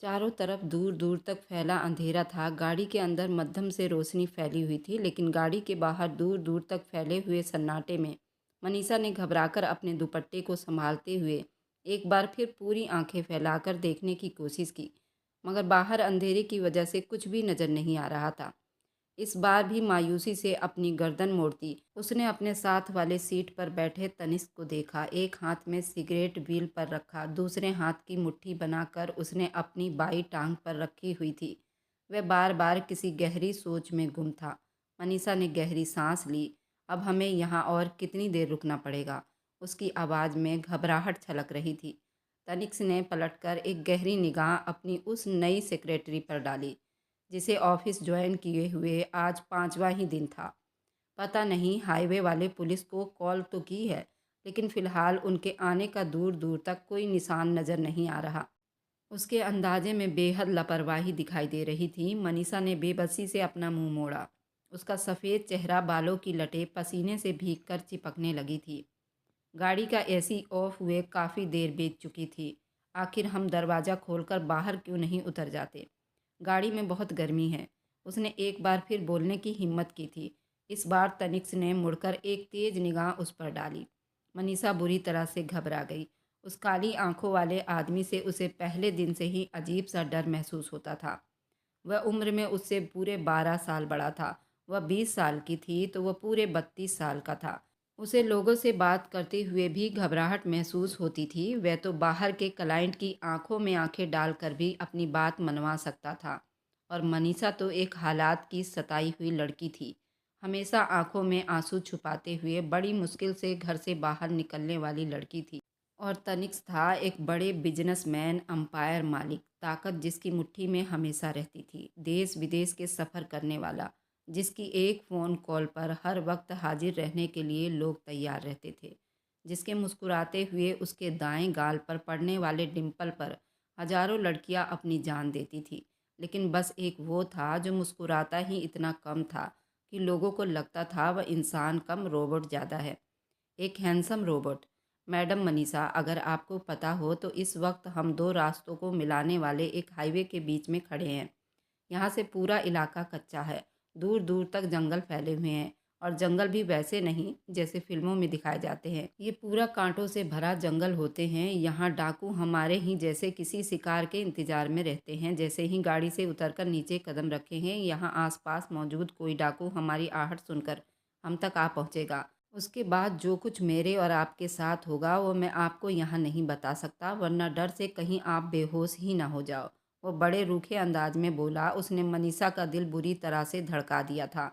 चारों तरफ दूर दूर तक फैला अंधेरा था। गाड़ी के अंदर मध्यम से रोशनी फैली हुई थी, लेकिन गाड़ी के बाहर दूर दूर तक फैले हुए सन्नाटे में मनीषा ने घबराकर अपने दुपट्टे को संभालते हुए एक बार फिर पूरी आंखें फैलाकर देखने की कोशिश की, मगर बाहर अंधेरे की वजह से कुछ भी नजर नहीं आ रहा था। इस बार भी मायूसी से अपनी गर्दन मोड़ती उसने अपने साथ वाले सीट पर बैठे तनिष्क को देखा। एक हाथ में सिगरेट व्हील पर रखा, दूसरे हाथ की मुट्ठी बनाकर उसने अपनी बाई टांग पर रखी हुई थी। वह बार बार किसी गहरी सोच में गुम था। मनीषा ने गहरी सांस ली। अब हमें यहाँ और कितनी देर रुकना पड़ेगा? उसकी आवाज़ में घबराहट छलक रही थी। तनिष्क ने पलटकर एक गहरी निगाह अपनी उस नई सेक्रेटरी पर डाली, जिसे ऑफिस ज्वाइन किए हुए आज 5वां ही दिन था। पता नहीं हाईवे वाले पुलिस को कॉल तो की है, लेकिन फ़िलहाल उनके आने का दूर दूर तक कोई निशान नज़र नहीं आ रहा। उसके अंदाजे में बेहद लापरवाही दिखाई दे रही थी। मनीषा ने बेबसी से अपना मुंह मोड़ा। उसका सफ़ेद चेहरा, बालों की लटें पसीने से भीगकर चिपकने लगी थी। गाड़ी का एसी ऑफ हुए काफ़ी देर बीत चुकी थी। आखिर हम दरवाज़ा खोलकर बाहर क्यों नहीं उतर जाते? गाड़ी में बहुत गर्मी है। उसने एक बार फिर बोलने की हिम्मत की थी। इस बार तनिष्क ने मुड़कर एक तेज निगाह उस पर डाली। मनीषा बुरी तरह से घबरा गई। उस काली आंखों वाले आदमी से उसे पहले दिन से ही अजीब सा डर महसूस होता था। वह उम्र में उससे पूरे 12 साल बड़ा था। वह 20 साल की थी तो वह पूरे 32 साल का था। उसे लोगों से बात करते हुए भी घबराहट महसूस होती थी। वह तो बाहर के क्लाइंट की आंखों में आंखें डालकर भी अपनी बात मनवा सकता था, और मनीषा तो एक हालात की सताई हुई लड़की थी, हमेशा आंखों में आंसू छुपाते हुए बड़ी मुश्किल से घर से बाहर निकलने वाली लड़की थी। और तनिष्क था एक बड़े बिजनेसमैन, अंपायर मालिक, ताकत जिसकी मुट्ठी में हमेशा रहती थी, देश विदेश के सफ़र करने वाला, जिसकी एक फ़ोन कॉल पर हर वक्त हाजिर रहने के लिए लोग तैयार रहते थे, जिसके मुस्कुराते हुए उसके दाएं गाल पर पड़ने वाले डिंपल पर हजारों लड़कियां अपनी जान देती थी। लेकिन बस एक वो था जो मुस्कुराता ही इतना कम था कि लोगों को लगता था वह इंसान कम रोबोट ज़्यादा है। एक हैंडसम रोबोट। मैडम मनीषा, अगर आपको पता हो तो इस वक्त हम दो रास्तों को मिलाने वाले एक हाईवे के बीच में खड़े हैं। यहाँ से पूरा इलाका कच्चा है। दूर दूर तक जंगल फैले हुए हैं, और जंगल भी वैसे नहीं जैसे फिल्मों में दिखाए जाते हैं। ये पूरा कांटों से भरा जंगल होते हैं। यहाँ डाकू हमारे ही जैसे किसी शिकार के इंतजार में रहते हैं। जैसे ही गाड़ी से उतरकर नीचे कदम रखे हैं, यहाँ आसपास मौजूद कोई डाकू हमारी आहट सुनकर हम तक आ पहुँचेगा। उसके बाद जो कुछ मेरे और आपके साथ होगा वो मैं आपको यहाँ नहीं बता सकता, वरना डर से कहीं आप बेहोश ही ना हो जाओ। वो बड़े रूखे अंदाज में बोला। उसने मनीषा का दिल बुरी तरह से धड़का दिया था।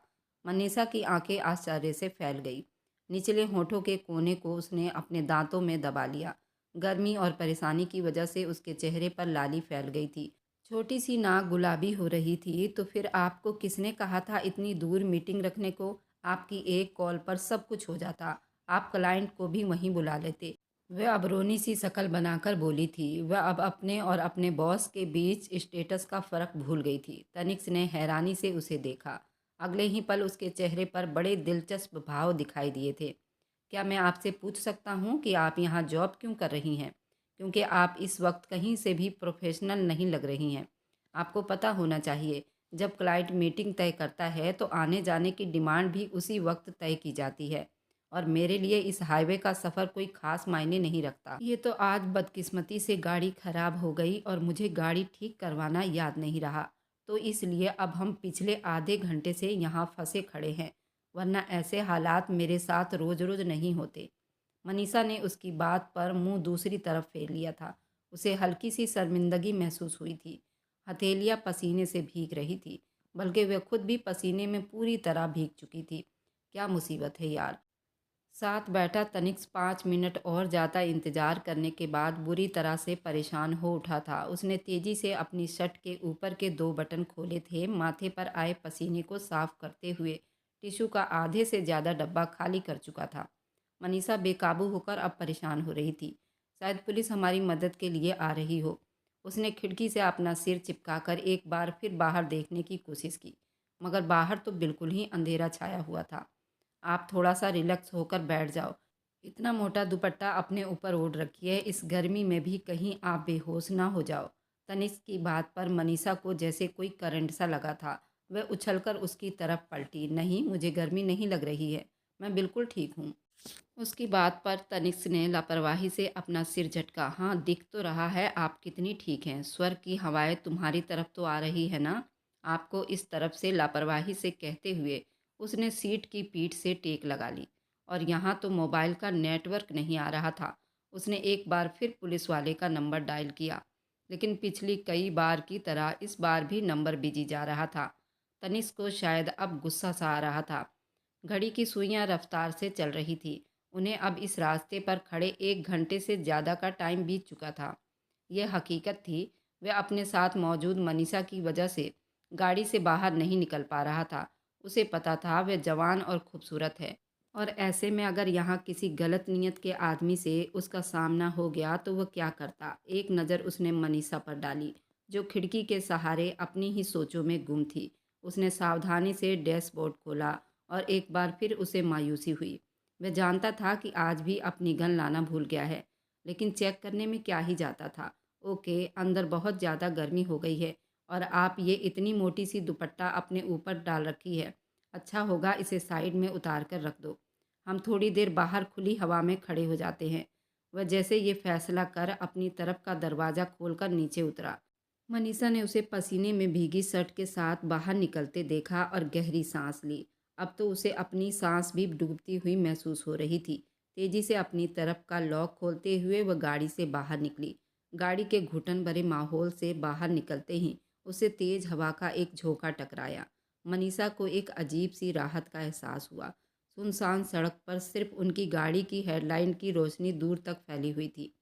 मनीषा की आंखें आश्चर्य से फैल गई। निचले होठों के कोने को उसने अपने दांतों में दबा लिया। गर्मी और परेशानी की वजह से उसके चेहरे पर लाली फैल गई थी। छोटी सी नाक गुलाबी हो रही थी। तो फिर आपको किसने कहा था इतनी दूर मीटिंग रखने को? आपकी एक कॉल पर सब कुछ हो जाता। आप क्लाइंट को भी वहीं बुला लेते। वह अब रोनी सी शक्ल बनाकर बोली थी। वह अब अपने और अपने बॉस के बीच स्टेटस का फ़र्क भूल गई थी। तनिष्क ने हैरानी से उसे देखा। अगले ही पल उसके चेहरे पर बड़े दिलचस्प भाव दिखाई दिए थे। क्या मैं आपसे पूछ सकता हूँ कि आप यहाँ जॉब क्यों कर रही हैं? क्योंकि आप इस वक्त कहीं से भी प्रोफेशनल नहीं लग रही हैं। आपको पता होना चाहिए, जब क्लाइंट मीटिंग तय करता है तो आने जाने की डिमांड भी उसी वक्त तय की जाती है, और मेरे लिए इस हाईवे का सफ़र कोई ख़ास मायने नहीं रखता। ये तो आज बदकिस्मती से गाड़ी ख़राब हो गई और मुझे गाड़ी ठीक करवाना याद नहीं रहा, तो इसलिए अब हम पिछले आधे घंटे से यहाँ फंसे खड़े हैं, वरना ऐसे हालात मेरे साथ रोज़ रोज़ नहीं होते। मनीषा ने उसकी बात पर मुंह दूसरी तरफ फेर लिया था। उसे हल्की सी शर्मिंदगी महसूस हुई थी। हथेलियाँ पसीने से भीग रही थी, बल्कि वह खुद भी पसीने में पूरी तरह भीग चुकी थी। क्या मुसीबत है यार। साथ बैठा तनिष्क 5 मिनट और ज़्यादा इंतजार करने के बाद बुरी तरह से परेशान हो उठा था। उसने तेजी से अपनी शर्ट के ऊपर के 2 बटन खोले थे। माथे पर आए पसीने को साफ करते हुए टिश्यू का आधे से ज़्यादा डब्बा खाली कर चुका था। मनीषा बेकाबू होकर अब परेशान हो रही थी। शायद पुलिस हमारी मदद के लिए आ रही हो। उसने खिड़की से अपना सिर चिपकाकर एक बार फिर बाहर देखने की कोशिश की, मगर बाहर तो बिल्कुल ही अंधेरा छाया हुआ था। आप थोड़ा सा रिलैक्स होकर बैठ जाओ। इतना मोटा दुपट्टा अपने ऊपर ओढ़ रखिए, इस गर्मी में भी कहीं आप बेहोश ना हो जाओ। तनिष्क की बात पर मनीषा को जैसे कोई करंट सा लगा था। वह उछलकर उसकी तरफ पलटी। नहीं, मुझे गर्मी नहीं लग रही है, मैं बिल्कुल ठीक हूँ। उसकी बात पर तनिष्क ने लापरवाही से अपना सिर झटका। हाँ, दिख तो रहा है आप कितनी ठीक हैं। स्वर्ग की हवाएं तुम्हारी तरफ तो आ रही है ना? आपको इस तरफ से लापरवाही से कहते हुए उसने सीट की पीठ से टेक लगा ली। और यहाँ तो मोबाइल का नेटवर्क नहीं आ रहा था। उसने एक बार फिर पुलिस वाले का नंबर डायल किया, लेकिन पिछली कई बार की तरह इस बार भी नंबर बिजी जा रहा था। तनिष्क को शायद अब गुस्सा सा आ रहा था। घड़ी की सुइयां रफ्तार से चल रही थी। उन्हें अब इस रास्ते पर खड़े 1 घंटे से ज़्यादा का टाइम बीत चुका था। यह हकीकत थी, वह अपने साथ मौजूद मनीषा की वजह से गाड़ी से बाहर नहीं निकल पा रहा था। उसे पता था वह जवान और खूबसूरत है, और ऐसे में अगर यहाँ किसी गलत नीयत के आदमी से उसका सामना हो गया तो वह क्या करता। एक नज़र उसने मनीषा पर डाली, जो खिड़की के सहारे अपनी ही सोचों में गुम थी। उसने सावधानी से डैशबोर्ड खोला और एक बार फिर उसे मायूसी हुई। वह जानता था कि आज भी अपनी गन लाना भूल गया है, लेकिन चेक करने में क्या ही जाता था। ओके, अंदर बहुत ज़्यादा गर्मी हो गई है और आप ये इतनी मोटी सी दुपट्टा अपने ऊपर डाल रखी है। अच्छा होगा इसे साइड में उतार कर रख दो। हम थोड़ी देर बाहर खुली हवा में खड़े हो जाते हैं। वह जैसे ये फैसला कर अपनी तरफ का दरवाज़ा खोलकर नीचे उतरा। मनीषा ने उसे पसीने में भीगी शर्ट के साथ बाहर निकलते देखा और गहरी सांस ली। अब तो उसे अपनी सांस भी डूबती हुई महसूस हो रही थी। तेजी से अपनी तरफ का लॉक खोलते हुए वह गाड़ी से बाहर निकली। गाड़ी के घुटन भरे माहौल से बाहर निकलते ही उसे तेज हवा का एक झोंका टकराया। मनीषा को एक अजीब सी राहत का एहसास हुआ। सुनसान सड़क पर सिर्फ उनकी गाड़ी की हेडलाइट की रोशनी दूर तक फैली हुई थी,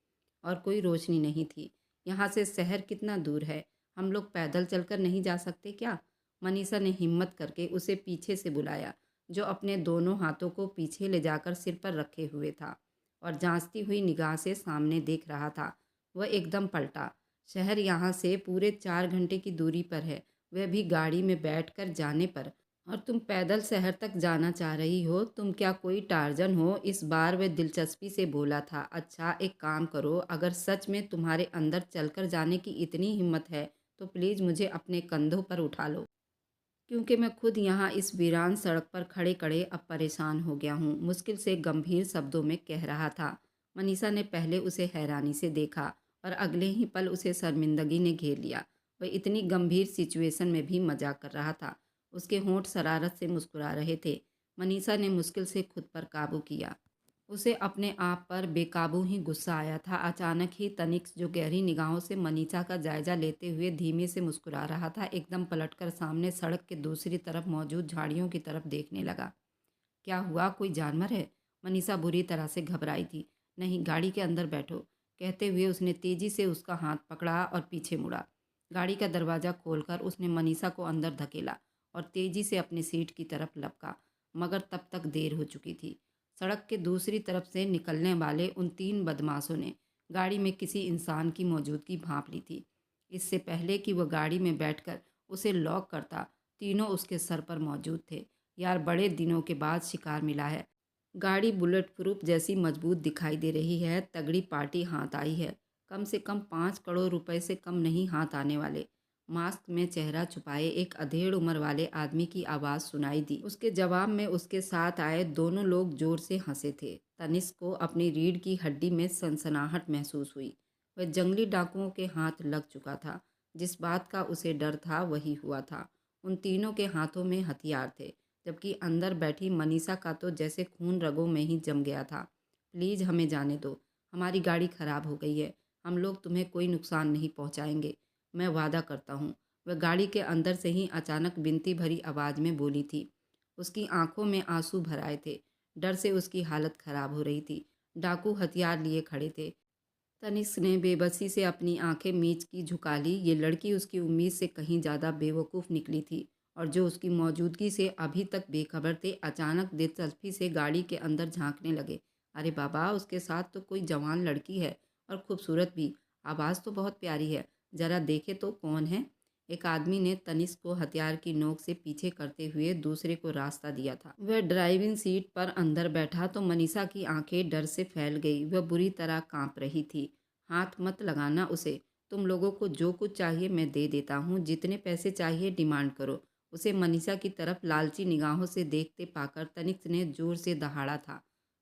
और कोई रोशनी नहीं थी। यहाँ से शहर कितना दूर है? हम लोग पैदल चलकर नहीं जा सकते क्या? मनीषा ने हिम्मत करके उसे पीछे से बुलाया, जो अपने दोनों हाथों को पीछे ले जाकर सिर पर रखे हुए था और जांचती हुई निगाह से सामने देख रहा था। वह एकदम पलटा। शहर यहाँ से पूरे 4 घंटे की दूरी पर है, वह भी गाड़ी में बैठकर जाने पर। और तुम पैदल शहर तक जाना चाह रही हो? तुम क्या कोई टार्जन हो? इस बार वह दिलचस्पी से बोला था। अच्छा, एक काम करो, अगर सच में तुम्हारे अंदर चलकर जाने की इतनी हिम्मत है तो प्लीज़ मुझे अपने कंधों पर उठा लो, क्योंकि मैं खुद यहाँ इस वीरान सड़क पर खड़े खड़े अब परेशान हो गया हूँ। मुश्किल से गंभीर शब्दों में कह रहा था। मनीषा ने पहले उसे हैरानी से देखा और अगले ही पल उसे शर्मिंदगी ने घेर लिया। वह इतनी गंभीर सिचुएशन में भी मजाक कर रहा था। उसके होंठ शरारत से मुस्कुरा रहे थे। मनीषा ने मुश्किल से खुद पर काबू किया। उसे अपने आप पर बेकाबू ही गुस्सा आया था। अचानक ही तनिष्क, जो गहरी निगाहों से मनीषा का जायजा लेते हुए धीमे से मुस्कुरा रहा था, एकदम पलटकर सामने सड़क के दूसरी तरफ मौजूद झाड़ियों की तरफ देखने लगा। क्या हुआ, कोई जानवर है? मनीषा बुरी तरह से घबराई थी। नहीं, गाड़ी के अंदर बैठो, कहते हुए उसने तेजी से उसका हाथ पकड़ा और पीछे मुड़ा। गाड़ी का दरवाज़ा खोलकर उसने मनीषा को अंदर धकेला और तेजी से अपनी सीट की तरफ लपका, मगर तब तक देर हो चुकी थी। सड़क के दूसरी तरफ से निकलने वाले उन 3 बदमाशों ने गाड़ी में किसी इंसान की मौजूदगी भांप ली थी। इससे पहले कि वह गाड़ी में बैठकर उसे लॉक करता, तीनों उसके सर पर मौजूद थे। यार, बड़े दिनों के बाद शिकार मिला है। गाड़ी बुलेट प्रूफ जैसी मजबूत दिखाई दे रही है। तगड़ी पार्टी हाथ आई है। कम से कम 5 करोड़ रुपए से कम नहीं हाथ आने वाले। मास्क में चेहरा छुपाए एक अधेड़ उम्र वाले आदमी की आवाज़ सुनाई दी। उसके जवाब में उसके साथ आए दोनों लोग जोर से हंसे थे। तनिष्क को अपनी रीढ़ की हड्डी में सनसनाहट महसूस हुई। वह जंगली डाकुओं के हाथ लग चुका था। जिस बात का उसे डर था वही हुआ था। उन तीनों के हाथों में हथियार थे, जबकि अंदर बैठी मनीषा का तो जैसे खून रगों में ही जम गया था। प्लीज़ हमें जाने दो, हमारी गाड़ी खराब हो गई है, हम लोग तुम्हें कोई नुकसान नहीं पहुंचाएंगे, मैं वादा करता हूँ। वह गाड़ी के अंदर से ही अचानक विनती भरी आवाज़ में बोली थी। उसकी आंखों में आंसू भर आए थे। डर से उसकी हालत खराब हो रही थी। डाकू हथियार लिए खड़े थे। तनिष्क ने बेबसी से अपनी आंखें मीच की झुका ली। ये लड़की उसकी उम्मीद से कहीं ज़्यादा बेवकूफ़ निकली थी, और जो उसकी मौजूदगी से अभी तक बेखबर थे, अचानक दिलचस्पी से गाड़ी के अंदर झांकने लगे। अरे बाबा, उसके साथ तो कोई जवान लड़की है, और खूबसूरत भी। आवाज़ तो बहुत प्यारी है, ज़रा देखे तो कौन है? एक आदमी ने तनिष्क को हथियार की नोक से पीछे करते हुए दूसरे को रास्ता दिया था। वह ड्राइविंग सीट पर अंदर बैठा तो मनीषा की आंखें डर से फैल गई। वह बुरी तरह कांप रही थी। हाथ मत लगाना उसे, तुम लोगों को जो कुछ चाहिए मैं दे देता हूँ, जितने पैसे चाहिए डिमांड करो। उसे मनीषा की तरफ लालची निगाहों से देखते पाकर तनिष्क ने जोर से दहाड़ा था,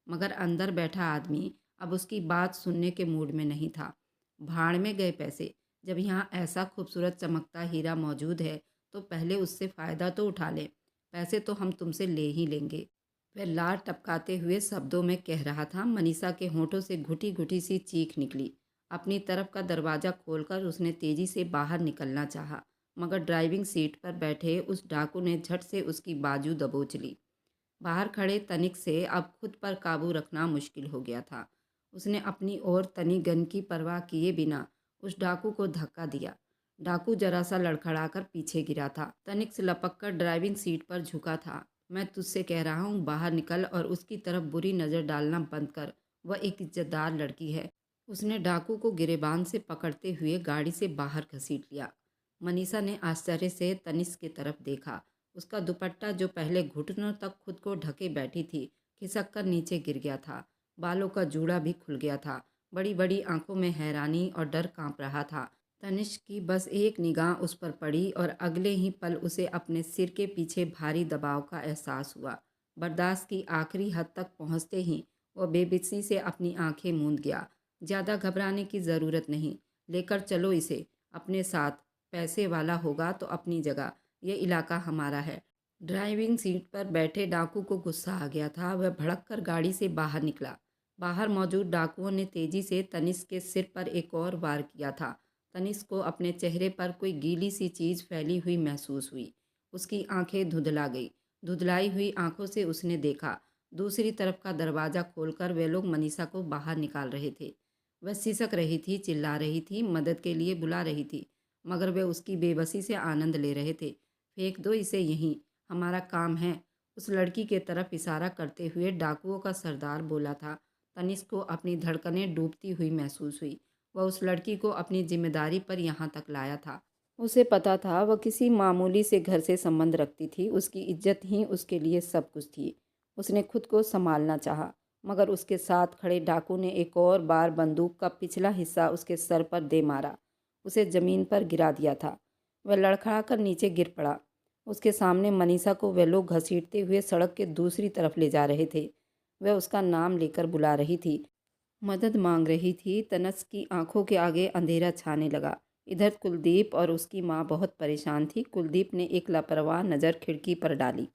मगर अंदर बैठा आदमी अब उसकी बात सुनने के मूड में नहीं था। भाड़ में गए पैसे, जब यहाँ ऐसा खूबसूरत चमकता हीरा मौजूद है तो पहले उससे फ़ायदा तो उठा लें। पैसे तो हम तुमसे ले ही लेंगे। वह लार टपकाते हुए शब्दों में कह रहा था। मनीषा के होठों से घुटी घुटी सी चीख निकली। अपनी तरफ का दरवाज़ा खोलकर उसने तेजी से बाहर निकलना चाहा, मगर ड्राइविंग सीट पर बैठे उस डाकू ने झट से उसकी बाजू दबोच ली। बाहर खड़े तनिक से अब खुद पर काबू रखना मुश्किल हो गया था। उसने अपनी ओर तनी गन की परवाह किए बिना उस डाकू को धक्का दिया। डाकू जरा सा लड़खड़ाकर पीछे गिरा था। तनिक से लपक कर ड्राइविंग सीट पर झुका था। मैं तुझसे कह रहा हूँ, बाहर निकल और उसकी तरफ बुरी नज़र डालना बंद कर। वह एक इज्जतदार लड़की है। उसने डाकू को गिरेबान से पकड़ते हुए गाड़ी से बाहर घसीट लिया। मनीषा ने आश्चर्य से तनिष्क की तरफ देखा। उसका दुपट्टा जो पहले घुटनों तक खुद को ढके बैठी थी, खिसक कर नीचे गिर गया था। बालों का जूड़ा भी खुल गया था। बड़ी बड़ी आंखों में हैरानी और डर कांप रहा था। तनिष्क की बस एक निगाह उस पर पड़ी और अगले ही पल उसे अपने सिर के पीछे भारी दबाव का एहसास हुआ। बर्दाश्त की आखिरी हद तक पहुंचते ही वह बेबसी से अपनी आंखें मूंद गया। ज़्यादा घबराने की ज़रूरत नहीं, लेकर चलो इसे अपने साथ। पैसे वाला होगा तो अपनी जगह, ये इलाका हमारा है। ड्राइविंग सीट पर बैठे डाकू को गुस्सा आ गया था। वह भड़क कर गाड़ी से बाहर निकला। बाहर मौजूद डाकुओं ने तेजी से तनिष्क के सिर पर एक और वार किया था। तनिष्क को अपने चेहरे पर कोई गीली सी चीज़ फैली हुई महसूस हुई। उसकी आंखें धुंधला गई। धुंधलाई हुई आंखों से उसने देखा, दूसरी तरफ का दरवाज़ा खोलकर वे लोग मनीषा को बाहर निकाल रहे थे। वह सिसक रही थी, चिल्ला रही थी, मदद के लिए बुला रही थी, मगर वे उसकी बेबसी से आनंद ले रहे थे। फेंक दो इसे यहीं, हमारा काम है, उस लड़की के तरफ इशारा करते हुए डाकुओं का सरदार बोला था। तनिष्क को अपनी धड़कनें डूबती हुई महसूस हुई। वह उस लड़की को अपनी जिम्मेदारी पर यहाँ तक लाया था। उसे पता था वह किसी मामूली से घर से संबंध रखती थी। उसकी इज्जत ही उसके लिए सब कुछ थी। उसने खुद को संभालना चाहा, मगर उसके साथ खड़े डाकू ने एक और बार बंदूक का पिछला हिस्सा उसके सर पर दे मारा। उसे ज़मीन पर गिरा दिया था। वह लड़खड़ा कर नीचे गिर पड़ा। उसके सामने मनीषा को वे लोग घसीटते हुए सड़क के दूसरी तरफ ले जा रहे थे। वह उसका नाम लेकर बुला रही थी, मदद मांग रही थी। तनिष्क की आंखों के आगे अंधेरा छाने लगा। इधर कुलदीप और उसकी माँ बहुत परेशान थी। कुलदीप ने एक लापरवाह नज़र खिड़की पर डाली।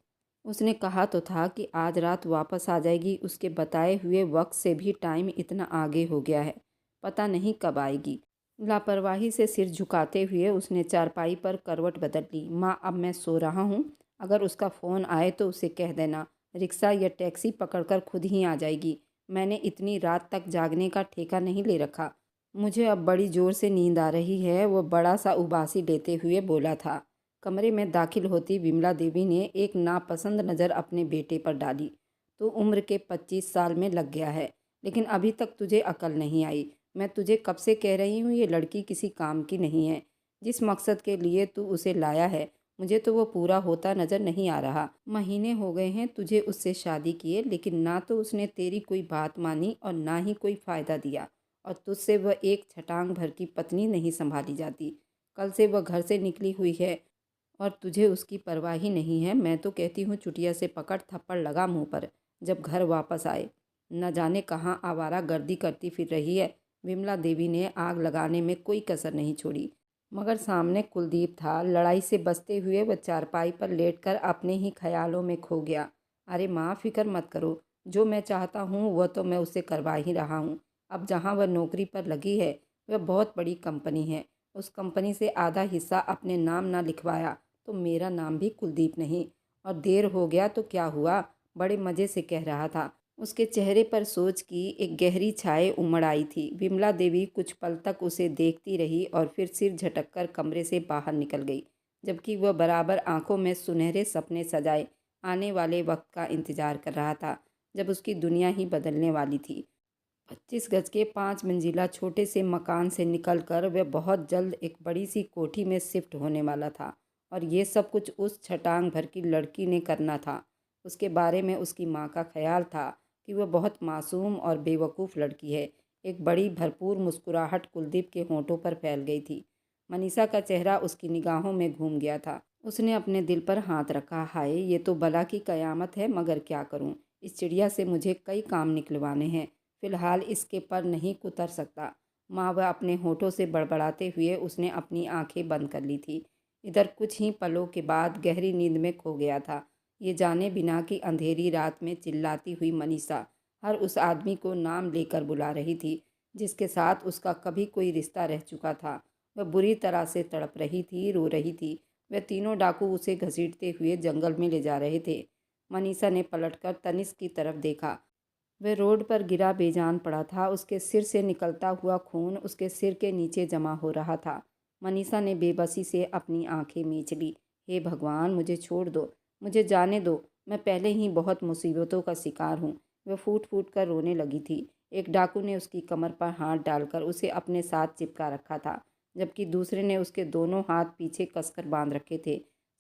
उसने कहा तो था कि आज रात वापस आ जाएगी। उसके बताए हुए वक्त से भी टाइम इतना आगे हो गया है, पता नहीं कब आएगी। लापरवाही से सिर झुकाते हुए उसने चारपाई पर करवट बदल ली। माँ, अब मैं सो रहा हूँ। अगर उसका फ़ोन आए तो उसे कह देना रिक्शा या टैक्सी पकड़कर खुद ही आ जाएगी। मैंने इतनी रात तक जागने का ठेका नहीं ले रखा। मुझे अब बड़ी ज़ोर से नींद आ रही है, वो बड़ा सा उबासी लेते हुए बोला था। कमरे में दाखिल होती विमला देवी ने एक नापसंद नज़र अपने बेटे पर डाली। तू उम्र के 25 साल में लग गया है, लेकिन अभी तक तुझे अकल नहीं आई। मैं तुझे कब से कह रही हूँ ये लड़की किसी काम की नहीं है। जिस मकसद के लिए तू उसे लाया है, मुझे तो वो पूरा होता नज़र नहीं आ रहा। महीने हो गए हैं तुझे उससे शादी किए, लेकिन ना तो उसने तेरी कोई बात मानी और ना ही कोई फ़ायदा दिया। और तुझसे वह एक छटांग भर की पत्नी नहीं संभाली जाती। कल से वह घर से निकली हुई है और तुझे उसकी परवाह ही नहीं है। मैं तो कहती हूँ चुटिया से पकड़ थप्पड़ लगा मुंह पर, जब घर वापस आए। न जाने कहाँ आवारा गर्दी करती फिर रही है। विमला देवी ने आग लगाने में कोई कसर नहीं छोड़ी। मगर सामने कुलदीप था। लड़ाई से बचते हुए वह चारपाई पर लेटकर अपने ही ख्यालों में खो गया। अरे माँ, फिक्र मत करो, जो मैं चाहता हूँ वह तो मैं उससे करवा ही रहा हूँ। अब जहाँ वह नौकरी पर लगी है वह बहुत बड़ी कंपनी है। उस कंपनी से आधा हिस्सा अपने नाम ना लिखवाया तो मेरा नाम भी कुलदीप नहीं। और देर हो गया तो क्या हुआ, बड़े मज़े से कह रहा था। उसके चेहरे पर सोच की एक गहरी छाया उमड़ आई थी। विमला देवी कुछ पल तक उसे देखती रही और फिर सिर झटककर कमरे से बाहर निकल गई, जबकि वह बराबर आंखों में सुनहरे सपने सजाए आने वाले वक्त का इंतजार कर रहा था, जब उसकी दुनिया ही बदलने वाली थी। 25 गज के 5 मंजिला छोटे से मकान से निकलकर वह बहुत जल्द एक बड़ी सी कोठी में शिफ्ट होने वाला था। और ये सब कुछ उस छटांग भर की लड़की ने करना था। उसके बारे में उसकी माँ का ख्याल था कि वह बहुत मासूम और बेवकूफ़ लड़की है। एक बड़ी भरपूर मुस्कुराहट कुलदीप के होठों पर फैल गई थी। मनीषा का चेहरा उसकी निगाहों में घूम गया था। उसने अपने दिल पर हाथ रखा। हाय, ये तो बला की कयामत है, मगर क्या करूं? इस चिड़िया से मुझे कई काम निकलवाने हैं। फिलहाल इसके पर नहीं उतर सकता। माँ, वह अपने होठों से बड़बड़ाते हुए उसने अपनी आंखें बंद कर ली थी। इधर कुछ ही पलों के बाद गहरी नींद में खो गया था। ये जाने बिना कि अंधेरी रात में चिल्लाती हुई मनीषा हर उस आदमी को नाम लेकर बुला रही थी जिसके साथ उसका कभी कोई रिश्ता रह चुका था। वह बुरी तरह से तड़प रही थी, रो रही थी। वह तीनों डाकू उसे घसीटते हुए जंगल में ले जा रहे थे। मनीषा ने पलटकर तनिष्क की तरफ देखा। वह रोड पर गिरा बेजान पड़ा था। उसके सिर से निकलता हुआ खून उसके सिर के नीचे जमा हो रहा था। मनीषा ने बेबसी से अपनी आंखें मींच ली। हे भगवान, मुझे छोड़ दो, मुझे जाने दो। मैं पहले ही बहुत मुसीबतों का शिकार हूँ। वह फूट फूट कर रोने लगी थी। एक डाकू ने उसकी कमर पर हाथ डालकर उसे अपने साथ चिपका रखा था, जबकि दूसरे ने उसके दोनों हाथ पीछे कसकर बांध रखे थे।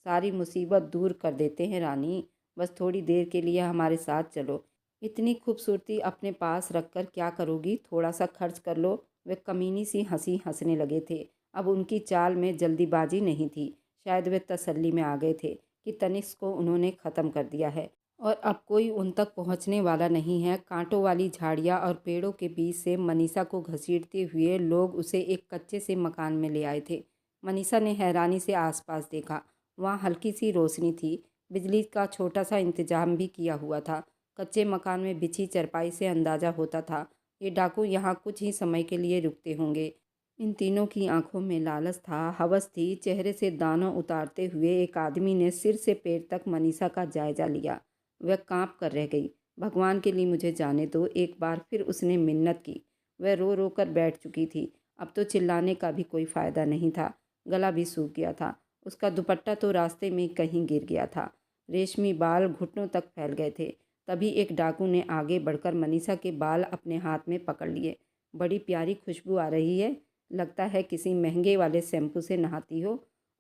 सारी मुसीबत दूर कर देते हैं रानी, बस थोड़ी देर के लिए हमारे साथ चलो। इतनी खूबसूरती अपने पास रखकर क्या करोगी? थोड़ा सा खर्च कर लो। वे कमीनी सी हंसी हंसने लगे थे। अब उनकी चाल में जल्दीबाजी नहीं थी। शायद वे तसल्ली में आ गए थे कि तनिष्क को उन्होंने ख़त्म कर दिया है और अब कोई उन तक पहुंचने वाला नहीं है। कांटों वाली झाड़ियां और पेड़ों के बीच से मनीषा को घसीटते हुए लोग उसे एक कच्चे से मकान में ले आए थे। मनीषा ने हैरानी से आसपास देखा। वहाँ हल्की सी रोशनी थी। बिजली का छोटा सा इंतजाम भी किया हुआ था। कच्चे मकान में बिछी चारपाई से अंदाजा होता था ये डाकू यहाँ कुछ ही समय के लिए रुकते होंगे। इन तीनों की आंखों में लालच था, हवस थी। चेहरे से दानों उतारते हुए एक आदमी ने सिर से पैर तक मनीषा का जायजा लिया। वह कांप कर रह गई। भगवान के लिए मुझे जाने दो, एक बार फिर उसने मिन्नत की। वह रो रो कर बैठ चुकी थी। अब तो चिल्लाने का भी कोई फायदा नहीं था। गला भी सूख गया था। उसका दुपट्टा तो रास्ते में कहीं गिर गया था। रेशमी बाल घुटनों तक फैल गए थे। तभी एक डाकू ने आगे बढ़कर मनीषा के बाल अपने हाथ में पकड़ लिए। बड़ी प्यारी खुशबू आ रही है, लगता है किसी महंगे वाले शैम्पू से नहाती हो।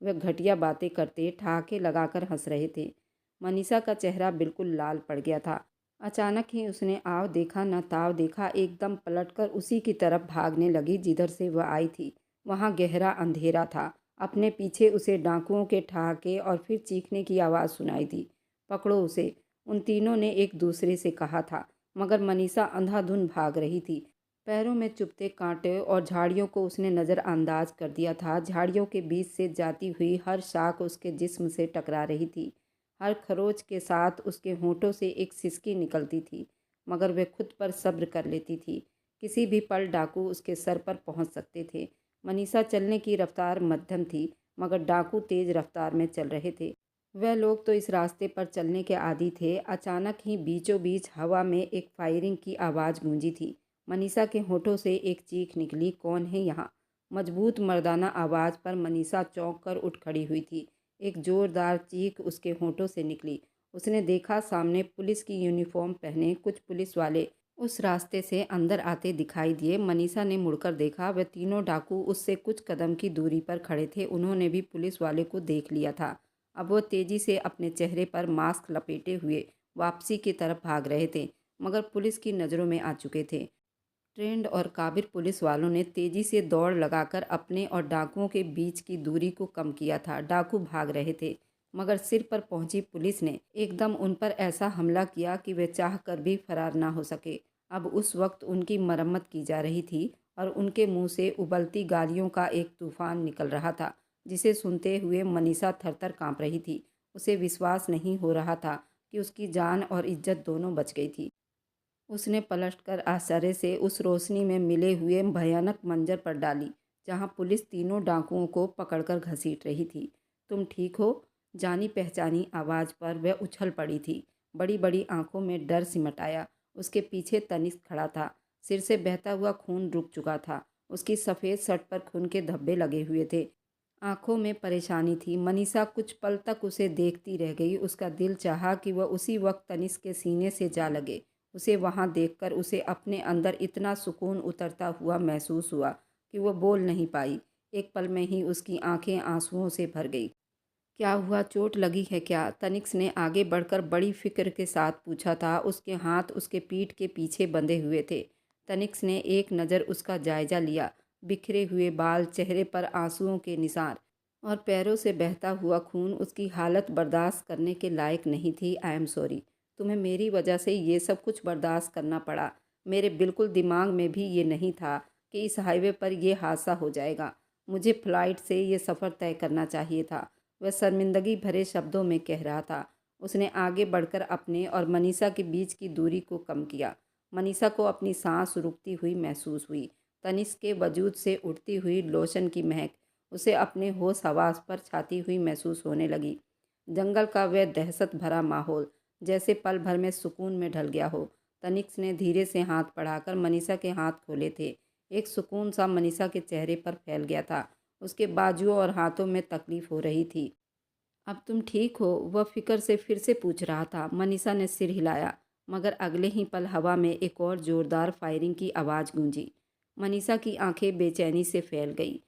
वह घटिया बातें करते ठहाके लगाकर हंस रहे थे। मनीषा का चेहरा बिल्कुल लाल पड़ गया था। अचानक ही उसने आव देखा न ताव देखा, एकदम पलटकर उसी की तरफ भागने लगी जिधर से वह आई थी। वहाँ गहरा अंधेरा था। अपने पीछे उसे डाकुओं के ठहाके और फिर चीखने की आवाज़ सुनाई दी। पकड़ो उसे, उन तीनों ने एक दूसरे से कहा था, मगर मनीषा अंधाधुंध भाग रही थी। पैरों में चुभते कांटे और झाड़ियों को उसने नज़रअंदाज कर दिया था। झाड़ियों के बीच से जाती हुई हर शाख उसके जिस्म से टकरा रही थी। हर खरोच के साथ उसके होंठों से एक सिसकी निकलती थी, मगर वह खुद पर सब्र कर लेती थी। किसी भी पल डाकू उसके सर पर पहुंच सकते थे। मनीषा चलने की रफ्तार मध्यम थी, मगर डाकू तेज रफ्तार में चल रहे थे। वह लोग तो इस रास्ते पर चलने के आदी थे। अचानक ही बीचों बीच हवा में एक फायरिंग की आवाज़ गूंजी थी। मनीषा के होठों से एक चीख निकली, कौन है यहाँ? मजबूत मर्दाना आवाज़ पर मनीषा चौंक कर उठ खड़ी हुई थी। एक जोरदार चीख उसके होठों से निकली। उसने देखा सामने पुलिस की यूनिफॉर्म पहने कुछ पुलिस वाले उस रास्ते से अंदर आते दिखाई दिए। मनीषा ने मुड़कर देखा, वह तीनों डाकू उससे कुछ कदम की दूरी पर खड़े थे। उन्होंने भी पुलिस वाले को देख लिया था। अब वो तेजी से अपने चेहरे पर मास्क लपेटे हुए वापसी की तरफ भाग रहे थे, मगर पुलिस की नज़रों में आ चुके थे। ट्रेंड और काबिल पुलिस वालों ने तेजी से दौड़ लगाकर अपने और डाकुओं के बीच की दूरी को कम किया था। डाकू भाग रहे थे, मगर सिर पर पहुंची पुलिस ने एकदम उन पर ऐसा हमला किया कि वे चाह कर भी फरार ना हो सके। अब उस वक्त उनकी मरम्मत की जा रही थी और उनके मुंह से उबलती गालियों का एक तूफान निकल रहा था, जिसे सुनते हुए मनीषा थरथर कांप रही थी। उसे विश्वास नहीं हो रहा था कि उसकी जान और इज्जत दोनों बच गई थी। उसने पलटकर आश्चर्य से उस रोशनी में मिले हुए भयानक मंजर पर डाली, जहां पुलिस तीनों डाकुओं को पकड़कर घसीट रही थी। तुम ठीक हो? जानी पहचानी आवाज़ पर वह उछल पड़ी थी। बड़ी बड़ी आंखों में डर सिमट आया। उसके पीछे तनिष्क खड़ा था। सिर से बहता हुआ खून रुक चुका था। उसकी सफ़ेद शर्ट पर खून के धब्बे लगे हुए थे। आंखों में परेशानी थी। मनीषा कुछ पल तक उसे देखती रह गई। उसका दिल चाहा कि वह उसी वक्त तनिष्क के सीने से जा लगे। उसे वहां देखकर उसे अपने अंदर इतना सुकून उतरता हुआ महसूस हुआ कि वह बोल नहीं पाई। एक पल में ही उसकी आंखें आंसुओं से भर गई। क्या हुआ? चोट लगी है क्या? तनिष्क ने आगे बढ़कर बड़ी फिक्र के साथ पूछा था। उसके हाथ उसके पीठ के पीछे बंधे हुए थे। तनिष्क ने एक नज़र उसका जायजा लिया। बिखरे हुए बाल, चेहरे पर आंसुओं के निशान और पैरों से बहता हुआ खून उसकी हालत बर्दाश्त करने के लायक नहीं थी। आई एम सॉरी, तुम्हें मेरी वजह से ये सब कुछ बर्दाश्त करना पड़ा। मेरे बिल्कुल दिमाग में भी ये नहीं था कि इस हाईवे पर यह हादसा हो जाएगा। मुझे फ्लाइट से ये सफ़र तय करना चाहिए था, वह शर्मिंदगी भरे शब्दों में कह रहा था। उसने आगे बढ़कर अपने और मनीषा के बीच की दूरी को कम किया। मनीषा को अपनी सांस रुकती हुई महसूस हुई। तनिष्क के वजूद से उठती हुई लोशन की महक उसे अपने होश हवास पर छाती हुई महसूस होने लगी। जंगल का वह दहशत भरा माहौल जैसे पल भर में सुकून में ढल गया हो। तनिष्क ने धीरे से हाथ बढ़ाकर मनीषा के हाथ खोले थे। एक सुकून सा मनीषा के चेहरे पर फैल गया था। उसके बाजुओं और हाथों में तकलीफ हो रही थी। अब तुम ठीक हो? वह फिक्र से फिर से पूछ रहा था। मनीषा ने सिर हिलाया, मगर अगले ही पल हवा में एक और जोरदार फायरिंग की आवाज़ गूंजी। मनीषा की आंखें बेचैनी से फैल गई।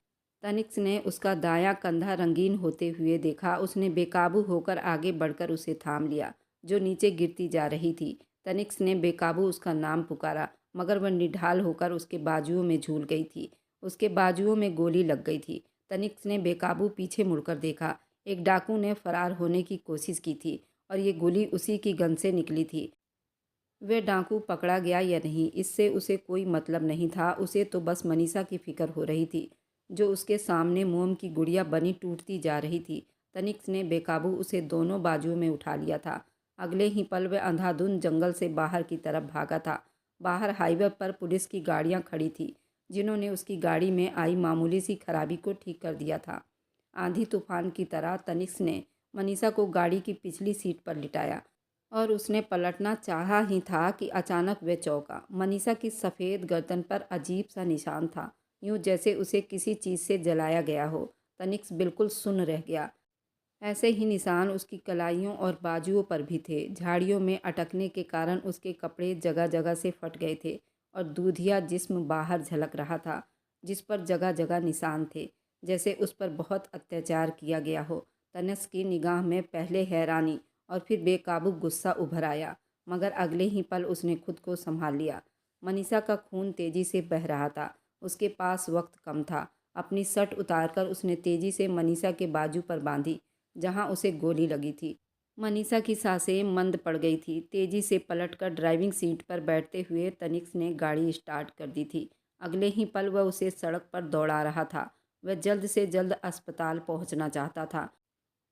तनिष्क ने उसका दायां कंधा रंगीन होते हुए देखा। उसने बेकाबू होकर आगे बढ़कर उसे थाम लिया, जो नीचे गिरती जा रही थी। तनिष्क ने बेकाबू उसका नाम पुकारा, मगर वह निढाल होकर उसके बाजुओं में झूल गई थी। उसके बाजुओं में गोली लग गई थी। तनिष्क ने बेकाबू पीछे मुड़कर देखा। एक डाकू ने फरार होने की कोशिश की थी और ये गोली उसी की गन से निकली थी। वह डाकू पकड़ा गया या नहीं, इससे उसे कोई मतलब नहीं था। उसे तो बस मनीषा की फिक्र हो रही थी, जो उसके सामने मोम की गुड़िया बनी टूटती जा रही थी। तनिष्क ने बेकाबू उसे दोनों बाजुओं में उठा लिया था। अगले ही पल वह अंधाधुंध जंगल से बाहर की तरफ भागा था। बाहर हाईवे पर पुलिस की गाड़ियां खड़ी थी, जिन्होंने उसकी गाड़ी में आई मामूली सी खराबी को ठीक कर दिया था। आंधी तूफान की तरह तनिष्क ने मनीषा को गाड़ी की पिछली सीट पर लिटाया और उसने पलटना चाहा ही था कि अचानक वह चौंका। मनीषा की सफ़ेद गर्दन पर अजीब सा निशान था, यूं जैसे उसे किसी चीज़ से जलाया गया हो। तनिष्क बिल्कुल सुन्न रह गया। ऐसे ही निशान उसकी कलाइयों और बाजुओं पर भी थे। झाड़ियों में अटकने के कारण उसके कपड़े जगह जगह से फट गए थे और दूधिया जिस्म बाहर झलक रहा था, जिस पर जगह जगह निशान थे, जैसे उस पर बहुत अत्याचार किया गया हो। तनिष्क की निगाह में पहले हैरानी और फिर बेकाबू गुस्सा उभर आया, मगर अगले ही पल उसने खुद को संभाल लिया। मनीषा का खून तेजी से बह रहा था। उसके पास वक्त कम था। अपनी शर्ट उतारकर उसने तेजी से मनीषा के बाजू पर बांधी, जहां उसे गोली लगी थी। मनीषा की सांसें मंद पड़ गई थी। तेजी से पलटकर ड्राइविंग सीट पर बैठते हुए तनिष्क ने गाड़ी स्टार्ट कर दी थी। अगले ही पल वह उसे सड़क पर दौड़ा रहा था। वह जल्द से जल्द अस्पताल पहुंचना चाहता था।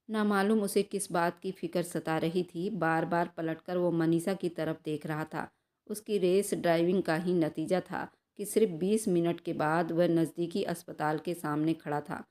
नामालूम उसे किस बात की फिक्र सता रही थी। बार बार पलटकर वो मनीषा की तरफ देख रहा था। उसकी रेस ड्राइविंग का ही नतीजा था कि सिर्फ 20 मिनट के बाद वह नज़दीकी अस्पताल के सामने खड़ा था।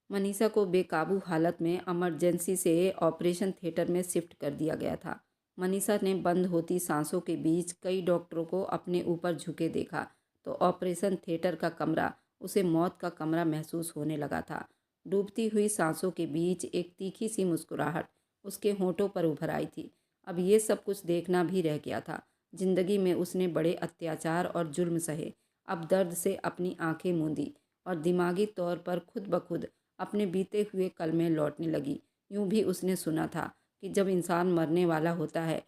मनीषा को बेकाबू हालत में इमरजेंसी से ऑपरेशन थिएटर में शिफ्ट कर दिया गया था। मनीषा ने बंद होती सांसों के बीच कई डॉक्टरों को अपने ऊपर झुके देखा, तो ऑपरेशन थिएटर का कमरा उसे मौत का कमरा महसूस होने लगा था। डूबती हुई सांसों के बीच एक तीखी सी मुस्कुराहट उसके होठों पर उभर आई थी। अब ये सब कुछ देखना भी रह गया था। जिंदगी में उसने बड़े अत्याचार और जुल्म सहे। अब दर्द से अपनी आंखें मूंदी और दिमागी तौर पर खुद ब खुद अपने बीते हुए कल में लौटने लगी। यूं भी उसने सुना था कि जब इंसान मरने वाला होता है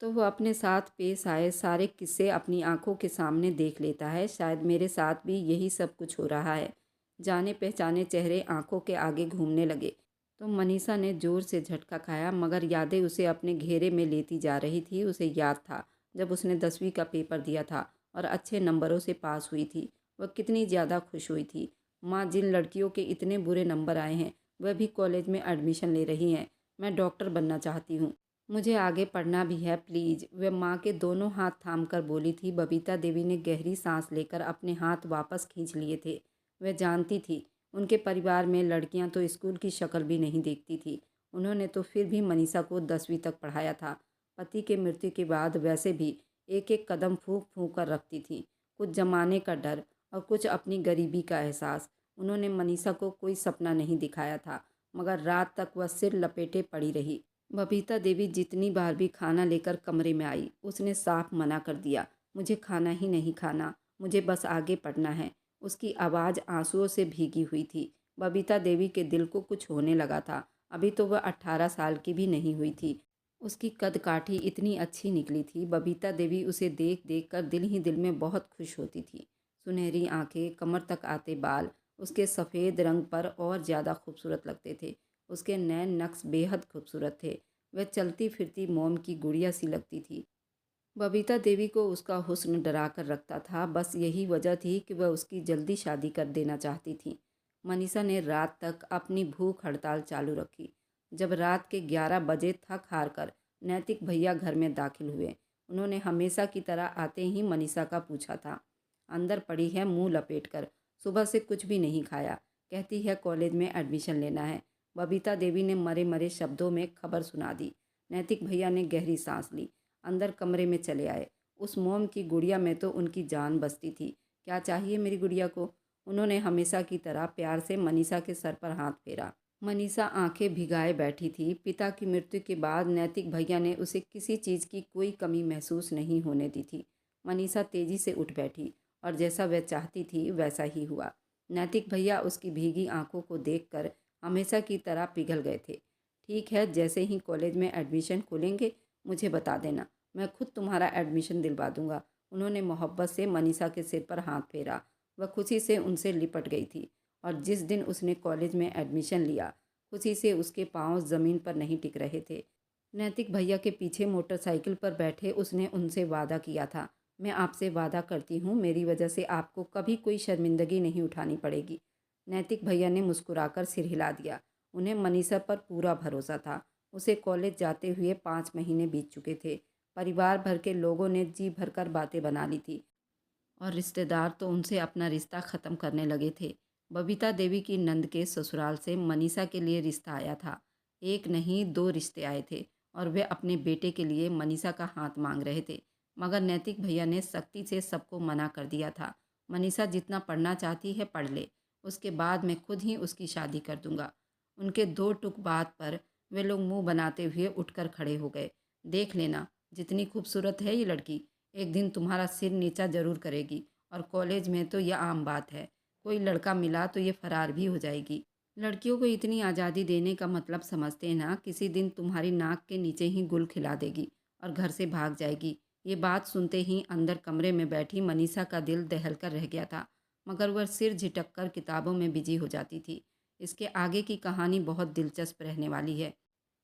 तो वह अपने साथ पेश आए सारे किस्से अपनी आंखों के सामने देख लेता है। शायद मेरे साथ भी यही सब कुछ हो रहा है। जाने पहचाने चेहरे आंखों के आगे घूमने लगे तो मनीषा ने जोर से झटका खाया, मगर यादें उसे अपने घेरे में लेती जा रही थी। उसे याद था जब उसने 10वीं का पेपर दिया था और अच्छे नंबरों से पास हुई थी, वह कितनी ज़्यादा खुश हुई थी। माँ, जिन लड़कियों के इतने बुरे नंबर आए हैं वह भी कॉलेज में एडमिशन ले रही हैं। मैं डॉक्टर बनना चाहती हूँ, मुझे आगे पढ़ना भी है, प्लीज़। वह माँ के दोनों हाथ थाम कर बोली थी। बबीता देवी ने गहरी सांस लेकर अपने हाथ वापस खींच लिए थे। वह जानती थी उनके परिवार में लड़कियां तो स्कूल की शक्ल भी नहीं देखती थी। उन्होंने तो फिर भी मनीषा को 10वीं तक पढ़ाया था। पति के मृत्यु के बाद वैसे भी एक एक कदम फूंक फूंक कर रखती थी। कुछ जमाने का डर और कुछ अपनी गरीबी का एहसास। उन्होंने मनीषा को कोई सपना नहीं दिखाया था, मगर रात तक वह सिर लपेटे पड़ी रही। बबीता देवी जितनी बार भी खाना लेकर कमरे में आई, उसने साफ मना कर दिया, मुझे खाना ही नहीं खाना, मुझे बस आगे पढ़ना है। उसकी आवाज़ आंसुओं से भीगी हुई थी। बबीता देवी के दिल को कुछ होने लगा था। अभी तो वह 18 साल की भी नहीं हुई थी। उसकी कद-काठी इतनी अच्छी निकली थी, बबीता देवी उसे देख-देख कर दिल ही दिल में बहुत खुश होती थी। सुनहरी आँखें, कमर तक आते बाल, उसके सफ़ेद रंग पर और ज़्यादा खूबसूरत लगते थे। उसके नैन नक्श बेहद खूबसूरत थे। वह चलती-फिरती मोम की गुड़िया सी लगती थी। बबीता देवी को उसका हुस्न डरा कर रखता था। बस यही वजह थी कि वह उसकी जल्दी शादी कर देना चाहती थी। मनीषा ने रात तक अपनी भूख हड़ताल चालू रखी। जब रात के 11 बजे थक हार कर नैतिक भैया घर में दाखिल हुए, उन्होंने हमेशा की तरह आते ही मनीषा का पूछा था। अंदर पड़ी है मुंह लपेट कर, सुबह से कुछ भी नहीं खाया, कहती है कॉलेज में एडमिशन लेना है। बबीता देवी ने मरे मरे शब्दों में खबर सुना दी। नैतिक भैया ने गहरी सांस ली, अंदर कमरे में चले आए। उस मोम की गुड़िया में तो उनकी जान बसती थी। क्या चाहिए मेरी गुड़िया को? उन्होंने हमेशा की तरह प्यार से मनीषा के सर पर हाथ फेरा। मनीषा आंखें भिगाए बैठी थी। पिता की मृत्यु के बाद नैतिक भैया ने उसे किसी चीज़ की कोई कमी महसूस नहीं होने दी थी। मनीषा तेजी से उठ बैठी और जैसा वह चाहती थी वैसा ही हुआ। नैतिक भैया उसकी भीगी आंखों को देखकर हमेशा की तरह पिघल गए थे। ठीक है, जैसे ही कॉलेज में एडमिशन खोलेंगे मुझे बता देना, मैं खुद तुम्हारा एडमिशन दिलवा दूंगा। उन्होंने मोहब्बत से मनीषा के सिर पर हाथ फेरा। वह खुशी से उनसे लिपट गई थी और जिस दिन उसने कॉलेज में एडमिशन लिया, खुशी से उसके पांव ज़मीन पर नहीं टिक रहे थे। नैतिक भैया के पीछे मोटरसाइकिल पर बैठे उसने उनसे वादा किया था, मैं आपसे वादा करती हूँ मेरी वजह से आपको कभी कोई शर्मिंदगी नहीं उठानी पड़ेगी। नैतिक भैया ने मुस्कुराकर सिर हिला दिया। उन्हें मनीषा पर पूरा भरोसा था। उसे कॉलेज जाते हुए 5 महीने बीत चुके थे। परिवार भर के लोगों ने जी भरकर बातें बना ली थी और रिश्तेदार तो उनसे अपना रिश्ता ख़त्म करने लगे थे। बबीता देवी की नंद के ससुराल से मनीषा के लिए रिश्ता आया था। एक नहीं 2 रिश्ते आए थे और वे अपने बेटे के लिए मनीषा का हाथ मांग रहे थे। मगर नैतिक भैया ने सख्ती से सबको मना कर दिया था। मनीषा जितना पढ़ना चाहती है पढ़ ले, उसके बाद मैं खुद ही उसकी शादी कर दूंगा। उनके 2 टुक बात पर वे लोग मुंह बनाते हुए उठकर खड़े हो गए। देख लेना, जितनी खूबसूरत है ये लड़की, एक दिन तुम्हारा सिर नीचा जरूर करेगी। और कॉलेज में तो यह आम बात है, कोई लड़का मिला तो ये फरार भी हो जाएगी। लड़कियों को इतनी आज़ादी देने का मतलब समझते हैं ना, किसी दिन तुम्हारी नाक के नीचे ही गुल खिला देगी और घर से भाग जाएगी। ये बात सुनते ही अंदर कमरे में बैठी मनीषा का दिल दहल कर रह गया था, मगर वह सिर झिटक कर किताबों में बिजी हो जाती थी। इसके आगे की कहानी बहुत दिलचस्प रहने वाली है।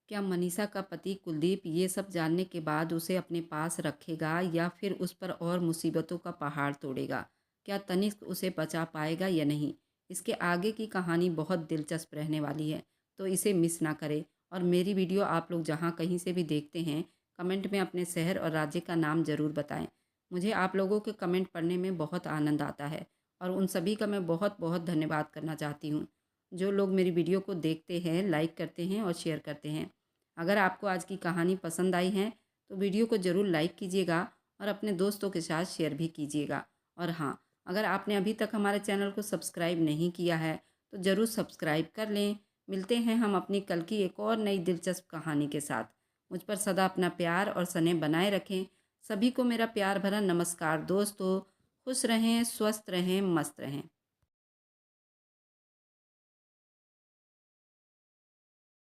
क्या मनीषा का पति कुलदीप ये सब जानने के बाद उसे अपने पास रखेगा या फिर उस पर और मुसीबतों का पहाड़ तोड़ेगा? क्या तनिष्क उसे बचा पाएगा या नहीं? इसके आगे की कहानी बहुत दिलचस्प रहने वाली है, तो इसे मिस ना करें। और मेरी वीडियो आप लोग जहाँ कहीं से भी देखते हैं, कमेंट में अपने शहर और राज्य का नाम ज़रूर बताएं। मुझे आप लोगों के कमेंट पढ़ने में बहुत आनंद आता है और उन सभी का मैं बहुत बहुत धन्यवाद करना चाहती हूँ, जो लोग मेरी वीडियो को देखते हैं, लाइक करते हैं और शेयर करते हैं। अगर आपको आज की कहानी पसंद आई है तो वीडियो को ज़रूर लाइक कीजिएगा और अपने दोस्तों के साथ शेयर भी कीजिएगा। और हाँ, अगर आपने अभी तक हमारे चैनल को सब्सक्राइब नहीं किया है तो ज़रूर सब्सक्राइब कर लें। मिलते हैं हम अपनी कल की एक और नई दिलचस्प कहानी के साथ। मुझ पर सदा अपना प्यार और स्नेह बनाए रखें। सभी को मेरा प्यार भरा नमस्कार दोस्तों। खुश रहें, स्वस्थ रहें, मस्त रहें।